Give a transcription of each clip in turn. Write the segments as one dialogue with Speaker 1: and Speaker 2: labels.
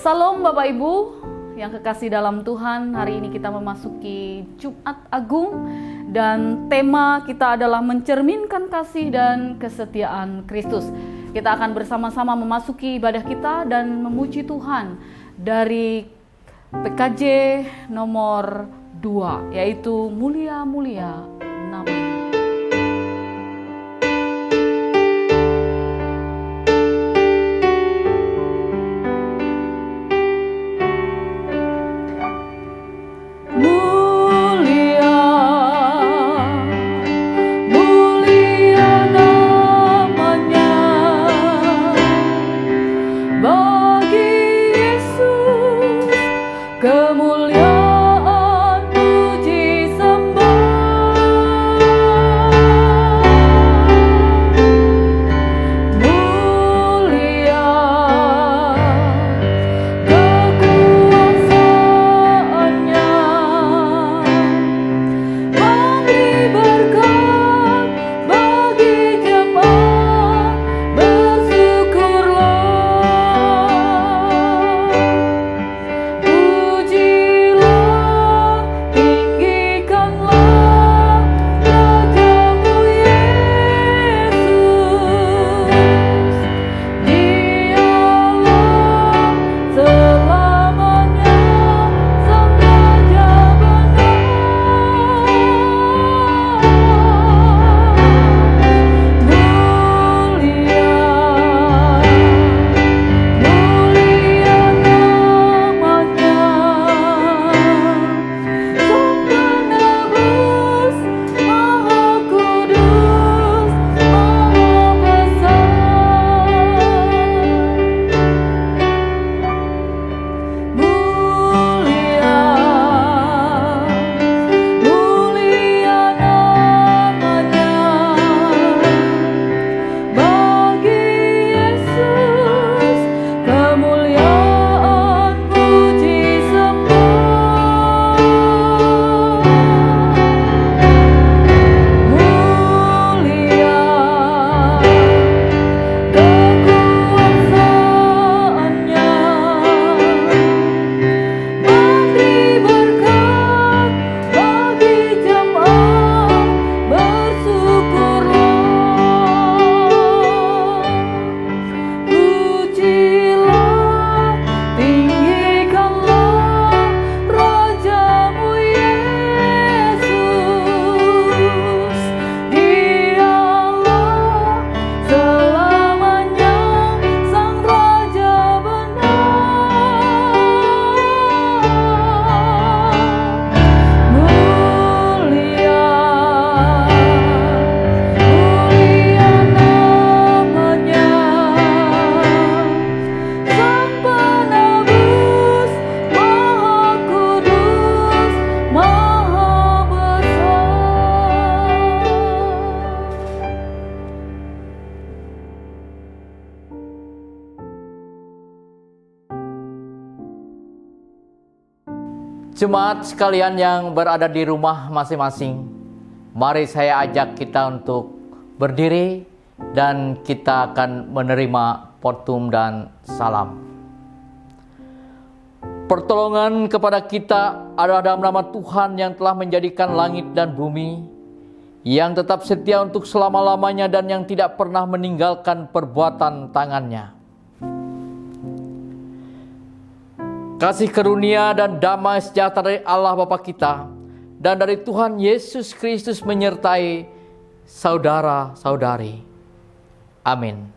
Speaker 1: Salam Bapak Ibu yang kekasih dalam Tuhan. Hari ini kita memasuki Jumat Agung dan tema kita adalah mencerminkan kasih dan kesetiaan Kristus. Kita akan bersama-sama memasuki ibadah kita dan memuji Tuhan dari PKJ nomor 2, yaitu Mulia-Mulia Namanya.
Speaker 2: Jemaat sekalian yang berada di rumah masing-masing, mari saya ajak kita untuk berdiri dan kita akan menerima portum dan salam. Pertolongan kepada kita adalah dalam nama Tuhan yang telah menjadikan langit dan bumi, yang tetap setia untuk selama-lamanya dan yang tidak pernah meninggalkan perbuatan tangannya. Kasih karunia dan damai sejahtera dari Allah Bapa kita dan dari Tuhan Yesus Kristus menyertai saudara-saudari. Amin.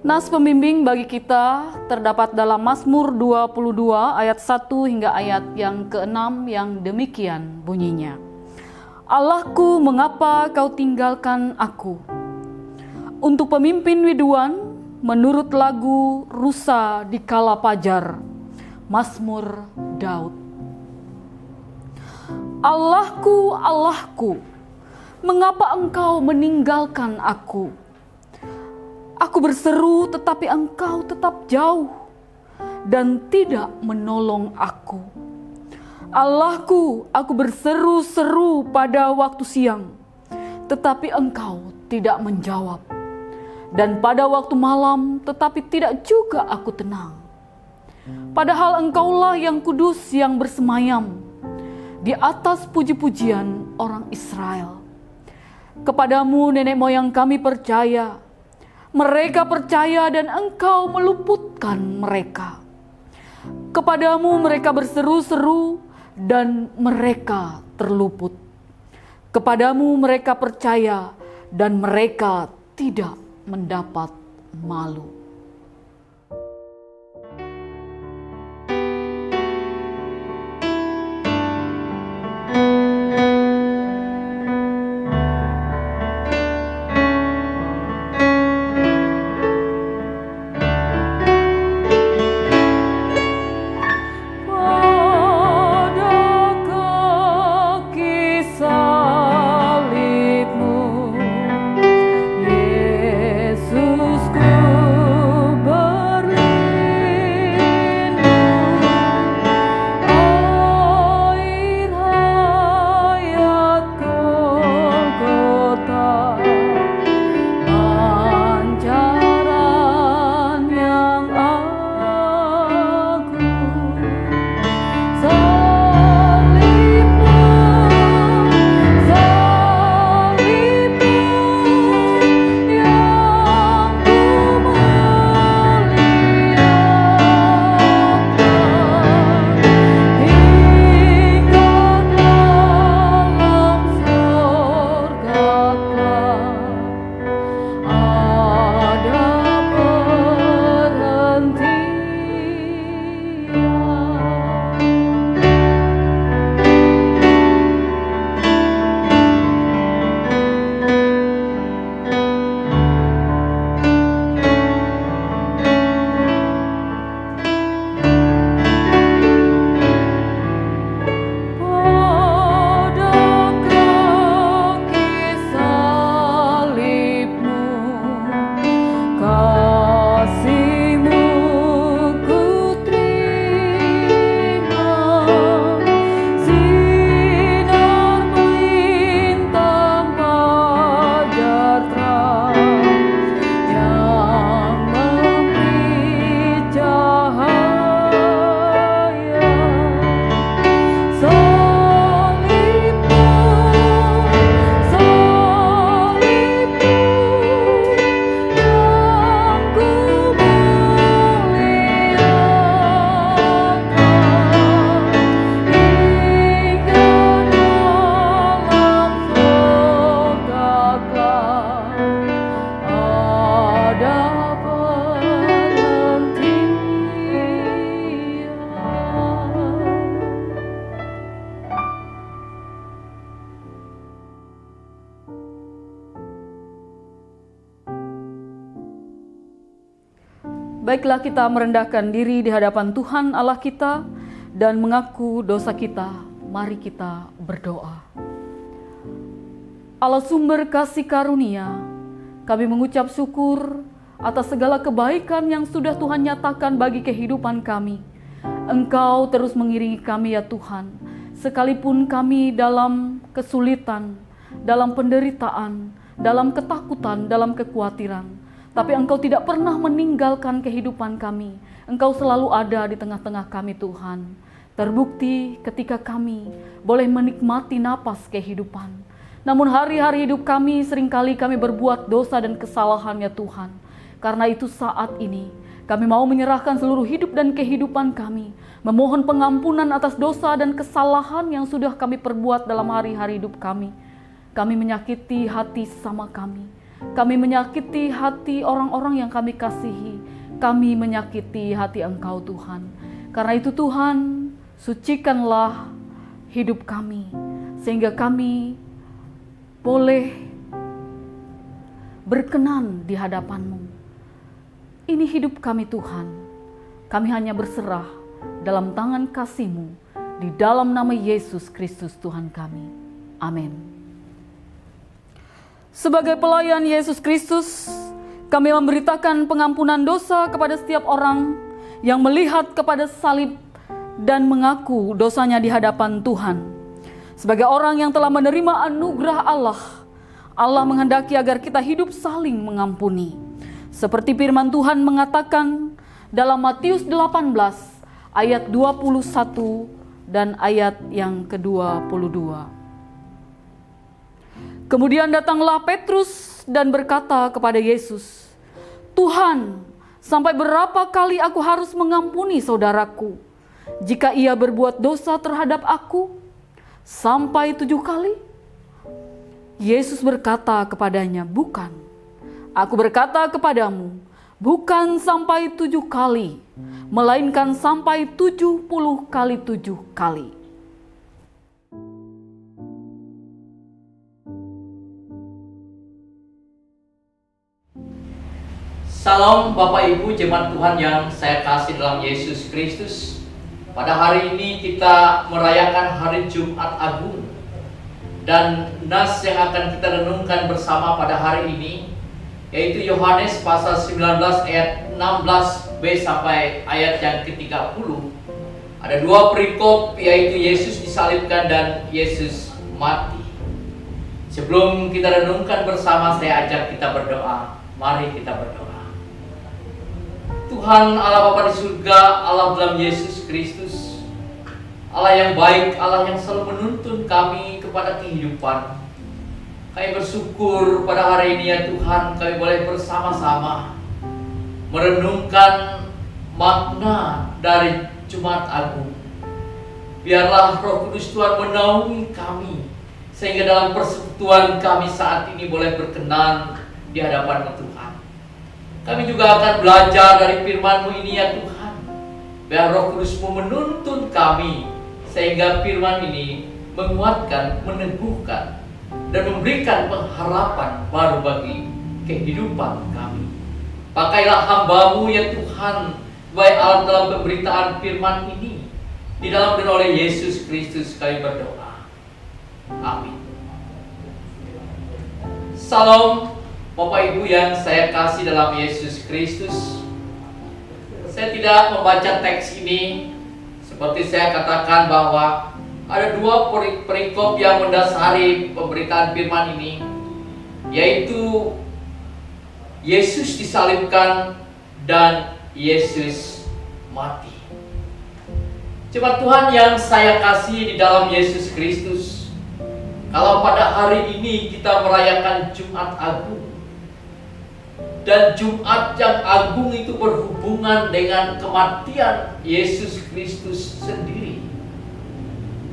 Speaker 1: Nas pembimbing bagi kita terdapat dalam Mazmur 22 ayat 1 hingga ayat yang ke-6 yang demikian bunyinya. Allahku, mengapa kau tinggalkan aku? Untuk pemimpin widuan, menurut lagu Rusa di Kala Pajar, Mazmur Daud. Allahku, Allahku, mengapa engkau meninggalkan aku? Aku berseru tetapi engkau tetap jauh dan tidak menolong aku. Allahku, aku berseru-seru pada waktu siang, tetapi Engkau tidak menjawab. Dan pada waktu malam, tetapi tidak juga aku tenang. Padahal Engkaulah yang kudus yang bersemayam di atas puji-pujian orang Israel. Kepadamu nenek moyang kami percaya. Mereka percaya dan Engkau meluputkan mereka. Kepadamu mereka berseru-seru dan mereka terluput. Kepadamu mereka percaya dan mereka tidak mendapat malu. Baiklah, kita merendahkan diri di hadapan Tuhan Allah kita dan mengaku dosa kita. Mari kita berdoa. Allah sumber kasih karunia, kami mengucap syukur atas segala kebaikan yang sudah Tuhan nyatakan bagi kehidupan kami. Engkau terus mengiringi kami ya Tuhan, sekalipun kami dalam kesulitan, dalam penderitaan, dalam ketakutan, dalam kekhawatiran. Tapi Engkau tidak pernah meninggalkan kehidupan kami. Engkau selalu ada di tengah-tengah kami Tuhan. Terbukti ketika kami boleh menikmati napas kehidupan. Namun hari-hari hidup kami seringkali kami berbuat dosa dan kesalahan ya Tuhan. Karena itu saat ini kami mau menyerahkan seluruh hidup dan kehidupan kami. Memohon pengampunan atas dosa dan kesalahan yang sudah kami perbuat dalam hari-hari hidup kami. Kami menyakiti hati sesama kami. Kami menyakiti hati orang-orang yang kami kasihi. Kami menyakiti hati Engkau Tuhan. Karena itu Tuhan, sucikanlah hidup kami. Sehingga kami boleh berkenan di hadapan-Mu. Ini hidup kami Tuhan. Kami hanya berserah dalam tangan kasih-Mu. Di dalam nama Yesus Kristus Tuhan kami. Amin. Sebagai pelayan Yesus Kristus, kami memberitakan pengampunan dosa kepada setiap orang yang melihat kepada salib dan mengaku dosanya di hadapan Tuhan. Sebagai orang yang telah menerima anugerah Allah, Allah menghendaki agar kita hidup saling mengampuni. Seperti firman Tuhan mengatakan dalam Matius 18 ayat 21 dan ayat yang ke-22. Kemudian datanglah Petrus dan berkata kepada Yesus, "Tuhan, sampai berapa kali aku harus mengampuni saudaraku jika ia berbuat dosa terhadap aku? Sampai 7 kali?" Yesus berkata kepadanya, "Bukan. Aku berkata kepadamu, bukan sampai 7 kali, melainkan sampai 70 kali 7 kali."
Speaker 2: Salam Bapak Ibu jemaat Tuhan yang saya kasih dalam Yesus Kristus. Pada hari ini kita merayakan hari Jumat Agung. Dan nas yang akan kita renungkan bersama pada hari ini yaitu Yohanes pasal 19 ayat 16b sampai ayat yang ke-30. Ada 2 perikop, yaitu Yesus disalibkan dan Yesus mati. Sebelum kita renungkan bersama, saya ajak kita berdoa. Mari kita berdoa. Tuhan Allah Bapa di surga, Allah dalam Yesus Kristus, Allah yang baik, Allah yang selalu menuntun kami kepada kehidupan. Kami bersyukur pada hari ini ya Tuhan, kami boleh bersama-sama merenungkan makna dari Jumat Agung. Biarlah Roh Kudus Tuhan menaungi kami, sehingga dalam persekutuan kami saat ini boleh berkenan di hadapan Tuhan. Kami juga akan belajar dari firman-Mu ini ya Tuhan. Biar Roh Kudus-Mu menuntun kami, sehingga firman ini menguatkan, meneguhkan, dan memberikan pengharapan baru bagi kehidupan kami. Pakailah hamba-Mu ya Tuhan, baik Allah dalam pemberitaan firman ini. Di dalam dan oleh Yesus Kristus kami berdoa. Amin. Salam Bapak Ibu yang saya kasih dalam Yesus Kristus. Saya tidak membaca teks ini. Seperti saya katakan bahwa ada 2 perikop yang mendasari pemberitaan firman ini, yaitu Yesus disalibkan dan Yesus mati. Jemaat Tuhan yang saya kasih di dalam Yesus Kristus, kalau pada hari ini kita merayakan Jumat Agung, dan Jumat yang agung itu berhubungan dengan kematian Yesus Kristus sendiri.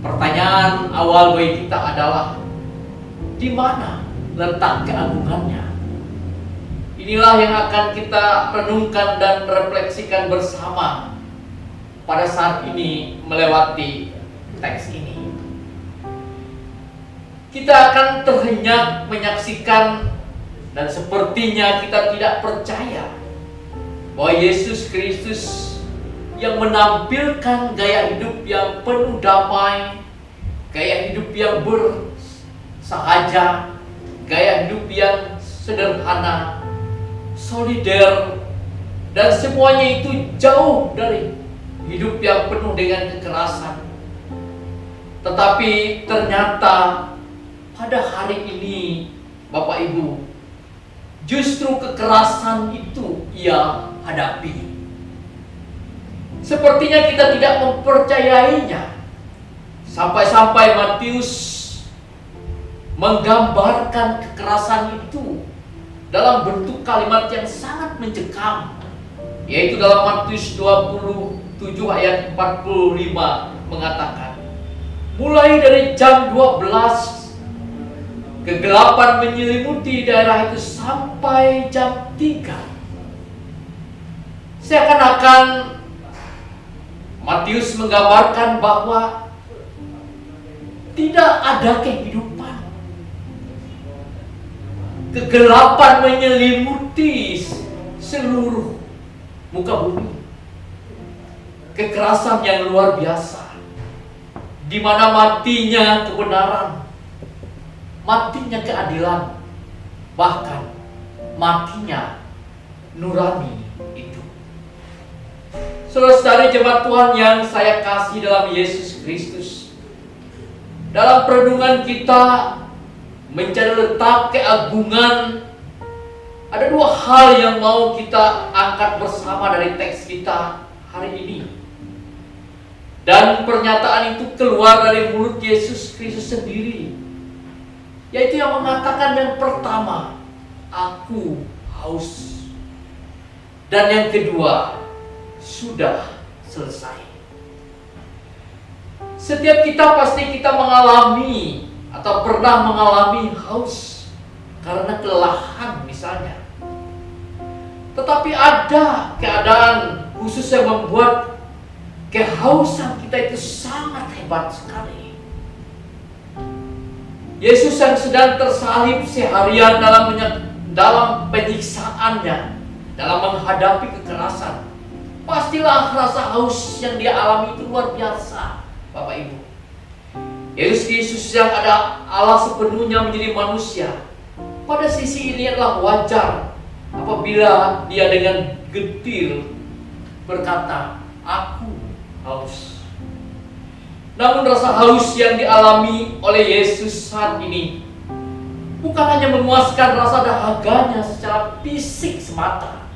Speaker 2: Pertanyaan awal bagi kita adalah, di mana letak keagungannya? Inilah yang akan kita renungkan dan refleksikan bersama pada saat ini melewati teks ini. Kita akan terhenyak menyaksikan, dan sepertinya kita tidak percaya bahwa Yesus Kristus yang menampilkan gaya hidup yang penuh damai, gaya hidup yang bersahaja, gaya hidup yang sederhana, solider, dan semuanya itu jauh dari hidup yang penuh dengan kekerasan. Tetapi ternyata pada hari ini, Bapak Ibu, justru kekerasan itu ia hadapi. Sepertinya kita tidak mempercayainya. Sampai-sampai Matius menggambarkan kekerasan itu dalam bentuk kalimat yang sangat mencekam, yaitu dalam Matius 27 ayat 45 mengatakan, mulai dari jam 12 kegelapan menyelimuti daerah itu sampai jam 3. Seakan-akan Matius menggambarkan bahwa tidak ada kehidupan. Kegelapan menyelimuti seluruh muka bumi. Kekerasan yang luar biasa, di mana matinya kebenaran, matinya keadilan, bahkan matinya nurani itu. Saudara-saudari jemaat Tuhan yang saya kasih dalam Yesus Kristus, dalam perenungan kita mencari letak keagungan, ada dua hal yang mau kita angkat bersama dari teks kita hari ini. Dan pernyataan itu keluar dari mulut Yesus Kristus sendiri, yaitu yang mengatakan yang pertama, aku haus. Dan yang kedua, sudah selesai. Setiap kita pasti kita mengalami atau pernah mengalami haus karena kelelahan misalnya. Tetapi ada keadaan khusus yang membuat kehausan kita itu sangat hebat sekali. Yesus yang sedang tersalib seharian dalam penyiksaannya, dalam menghadapi kekerasan, pastilah rasa haus yang dia alami itu luar biasa, Bapak Ibu. Yesus Kristus yang ada Allah sepenuhnya menjadi manusia, pada sisi ini adalah wajar apabila dia dengan getir berkata, aku haus. Namun rasa haus yang dialami oleh Yesus saat ini bukan hanya memuaskan rasa dahaganya secara fisik semata,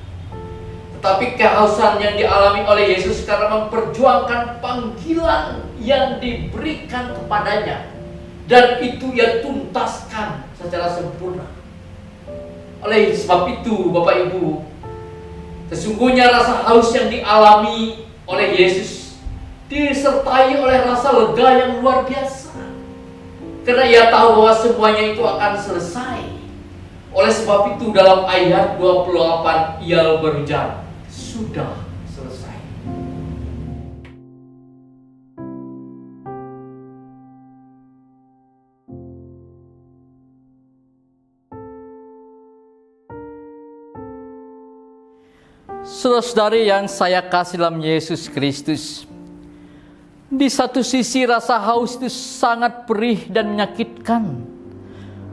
Speaker 2: tetapi kehausan yang dialami oleh Yesus karena memperjuangkan panggilan yang diberikan kepadanya, dan itu ia tuntaskan secara sempurna. Oleh sebab itu, Bapak Ibu, sesungguhnya rasa haus yang dialami oleh Yesus disertai oleh rasa lega yang luar biasa, karena ia tahu bahwa semuanya itu akan selesai. Oleh sebab itu dalam ayat 28 ia berujar, sudah selesai. Saudara-saudari yang saya kasih dalam Yesus Kristus, di satu sisi rasa haus itu sangat perih dan menyakitkan.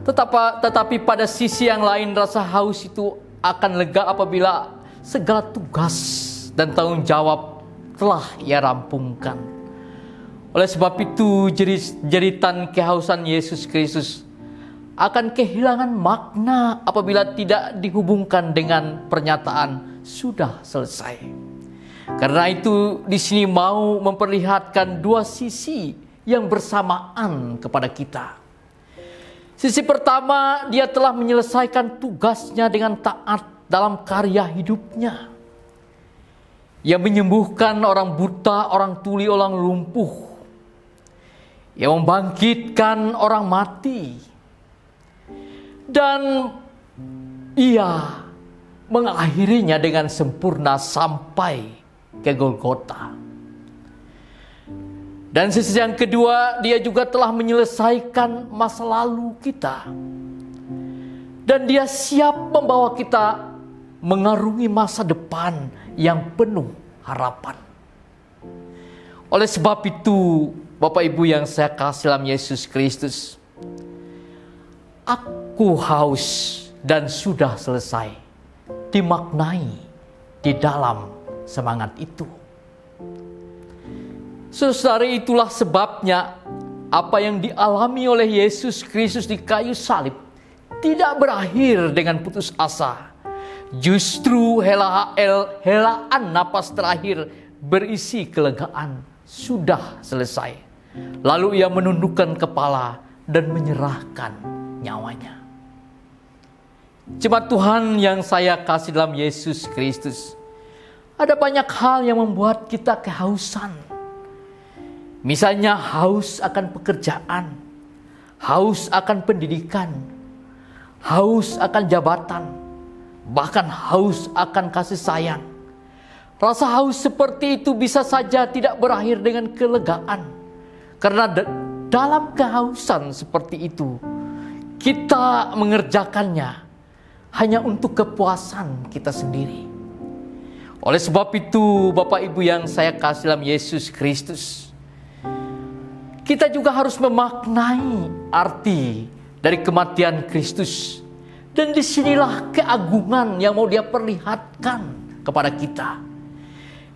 Speaker 2: Tetapi pada sisi yang lain rasa haus itu akan lega apabila segala tugas dan tanggung jawab telah ia rampungkan. Oleh sebab itu jeritan kehausan Yesus Kristus akan kehilangan makna apabila tidak dihubungkan dengan pernyataan sudah selesai. Karena itu di sini mau memperlihatkan dua sisi yang bersamaan kepada kita. Sisi pertama, dia telah menyelesaikan tugasnya dengan taat dalam karya hidupnya. Ia menyembuhkan orang buta, orang tuli, orang lumpuh. Ia membangkitkan orang mati. Dan ia mengakhirinya dengan sempurna sampai ke Golgota. Dan sisi yang kedua, dia juga telah menyelesaikan masa lalu kita. Dan dia siap membawa kita mengarungi masa depan yang penuh harapan. Oleh sebab itu, Bapak Ibu yang saya kasih dalam Yesus Kristus, aku haus dan sudah selesai dimaknai di dalam semangat itu. Saudari, itulah sebabnya apa yang dialami oleh Yesus Kristus di kayu salib tidak berakhir dengan putus asa. Justru helaan napas terakhir berisi kelegaan, sudah selesai. Lalu ia menundukkan kepala dan menyerahkan nyawanya. Jemaat Tuhan yang saya kasih dalam Yesus Kristus, ada banyak hal yang membuat kita kehausan. Misalnya haus akan pekerjaan, haus akan pendidikan, haus akan jabatan, bahkan haus akan kasih sayang. Rasa haus seperti itu bisa saja tidak berakhir dengan kelegaan. Karena dalam kehausan seperti itu, kita mengerjakannya hanya untuk kepuasan kita sendiri. Oleh sebab itu, Bapak Ibu yang saya kasih dalam Yesus Kristus, kita juga harus memaknai arti dari kematian Kristus. Dan disinilah keagungan yang mau dia perlihatkan kepada kita.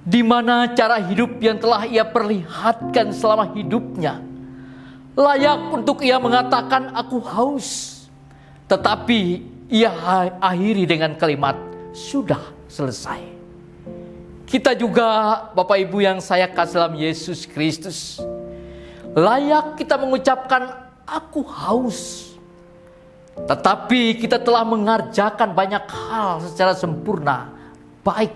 Speaker 2: Di mana cara hidup yang telah ia perlihatkan selama hidupnya layak untuk ia mengatakan aku haus. Tetapi ia akhiri dengan kalimat, sudah selesai. Kita juga, Bapak Ibu yang saya kasih dalam Yesus Kristus, layak kita mengucapkan, aku haus. Tetapi kita telah mengerjakan banyak hal secara sempurna, baik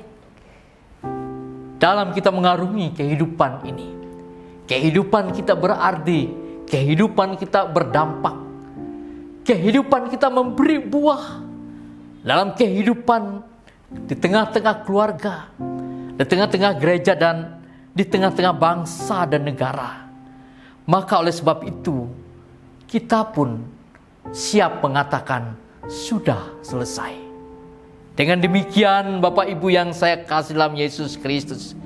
Speaker 2: dalam kita mengarungi kehidupan ini. Kehidupan kita berarti, kehidupan kita berdampak, kehidupan kita memberi buah dalam kehidupan di tengah-tengah keluarga, di tengah-tengah gereja, dan di tengah-tengah bangsa dan negara. Maka oleh sebab itu, kita pun siap mengatakan, sudah selesai. Dengan demikian, Bapak Ibu yang saya kasih dalam Yesus Kristus,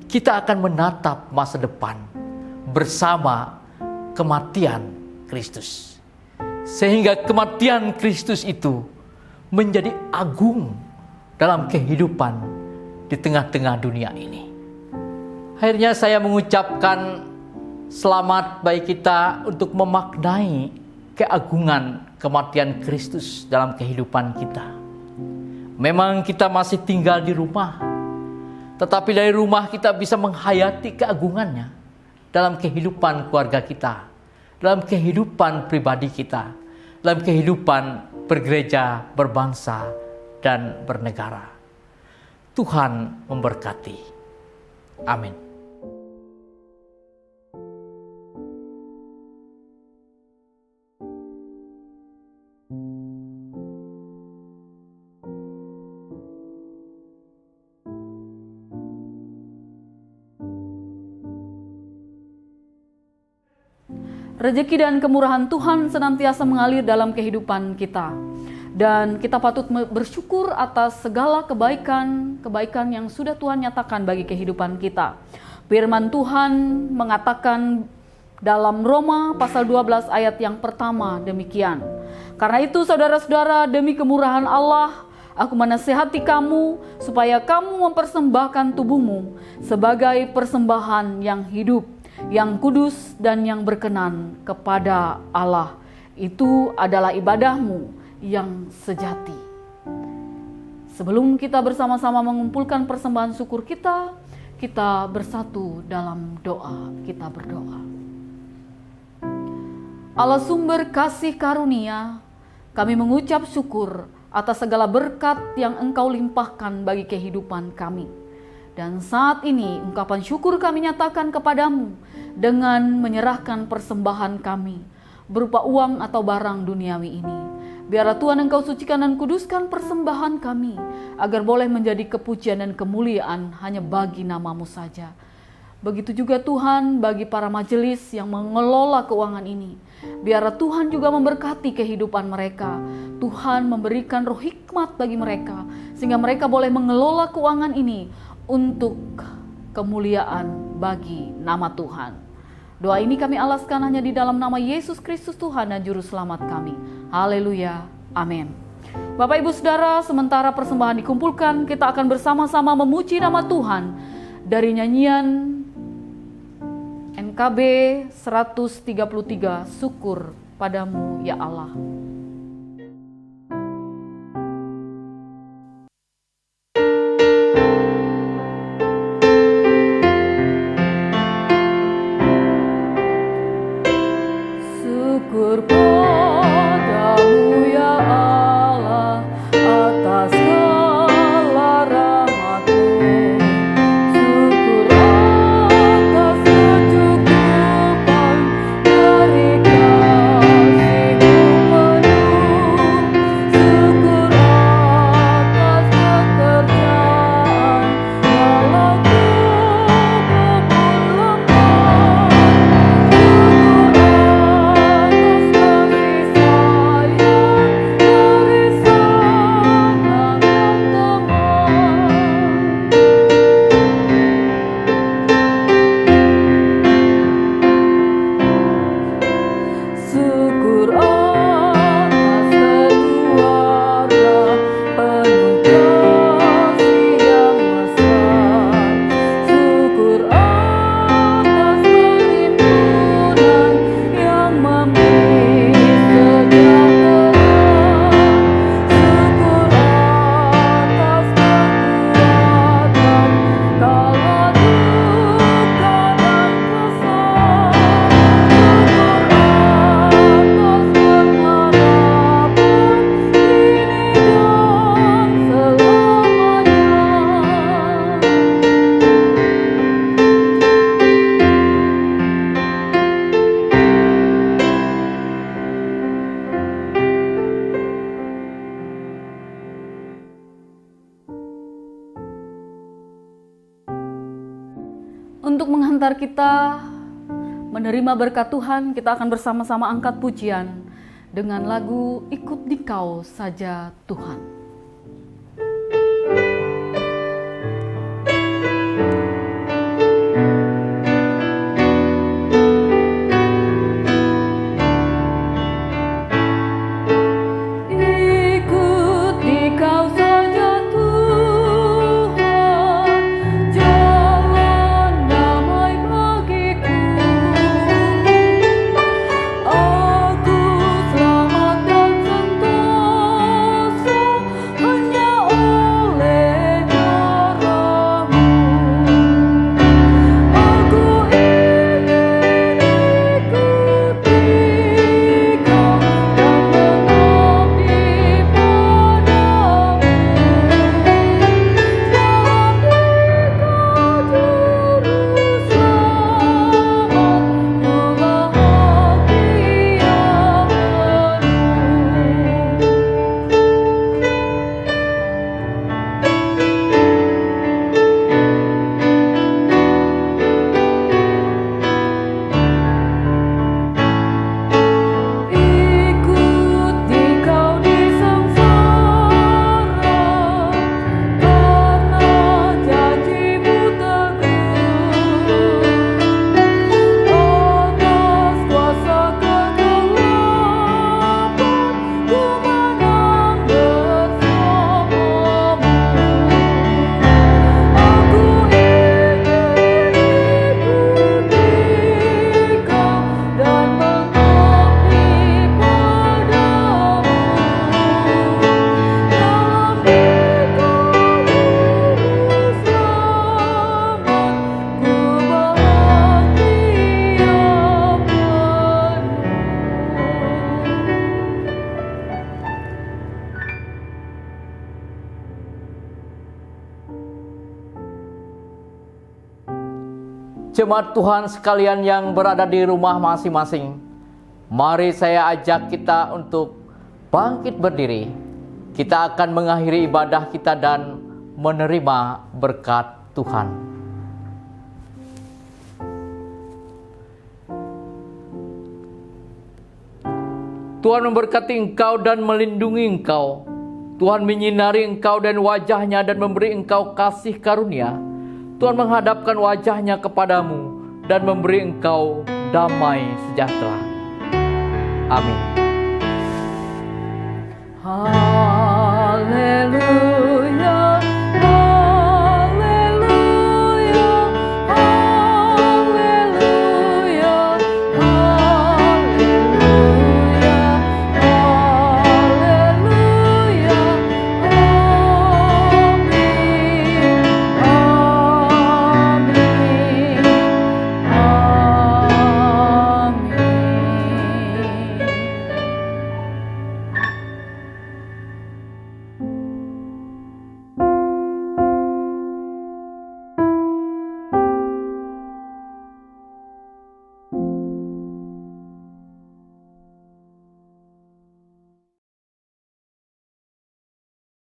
Speaker 2: kita akan menatap masa depan bersama kematian Kristus. Sehingga kematian Kristus itu menjadi agung dalam kehidupan di tengah-tengah dunia ini. Akhirnya saya mengucapkan selamat bagi kita untuk memaknai keagungan kematian Kristus dalam kehidupan kita. Memang kita masih tinggal di rumah, tetapi dari rumah kita bisa menghayati keagungannya dalam kehidupan keluarga kita, dalam kehidupan pribadi kita, dalam kehidupan bergereja, berbangsa, dan bernegara. Tuhan memberkati. Amin.
Speaker 1: Rezeki dan kemurahan Tuhan senantiasa mengalir dalam kehidupan kita. Dan kita patut bersyukur atas segala kebaikan yang sudah Tuhan nyatakan bagi kehidupan kita. Firman Tuhan mengatakan dalam Roma pasal 12 ayat yang pertama demikian. Karena itu saudara-saudara, demi kemurahan Allah, aku menasihati kamu supaya kamu mempersembahkan tubuhmu sebagai persembahan yang hidup, yang kudus dan yang berkenan kepada Allah. Itu adalah ibadahmu yang sejati. Sebelum kita bersama-sama mengumpulkan persembahan syukur kita, kita bersatu dalam doa. Kita berdoa. Allah sumber kasih karunia, kami mengucap syukur atas segala berkat yang Engkau limpahkan bagi kehidupan kami. Dan saat ini ungkapan syukur kami nyatakan kepadamu dengan menyerahkan persembahan kami berupa uang atau barang duniawi ini. Biarlah Tuhan Engkau sucikan dan kuduskan persembahan kami agar boleh menjadi kepujian dan kemuliaan hanya bagi nama-Mu saja. Begitu juga Tuhan bagi para majelis yang mengelola keuangan ini. Biarlah Tuhan juga memberkati kehidupan mereka. Tuhan memberikan roh hikmat bagi mereka sehingga mereka boleh mengelola keuangan ini untuk kemuliaan bagi nama Tuhan. Doa ini kami alaskan hanya di dalam nama Yesus Kristus Tuhan dan Juru Selamat kami. Haleluya. Amin. Bapak Ibu Saudara, sementara persembahan dikumpulkan, kita akan bersama-sama memuji nama Tuhan dari nyanyian NKB 133, Syukur Padamu ya Allah. Syukur padamu ya Allah atas segala rahmat-Mu. Syukur atas kecukupan dari kasih-Mu penuh. Untuk menghantar kita menerima berkat Tuhan, kita akan bersama-sama angkat pujian dengan lagu Ikut Dikau Saja Tuhan.
Speaker 2: Jemaat Tuhan sekalian yang berada di rumah masing-masing, mari saya ajak kita untuk bangkit berdiri. Kita akan mengakhiri ibadah kita dan menerima berkat Tuhan. Tuhan memberkati engkau dan melindungi engkau. Tuhan menyinari engkau dan wajahnya dan memberi engkau kasih karunia. Tuhan menghadapkan wajahnya kepadamu dan memberi engkau damai sejahtera. Amin.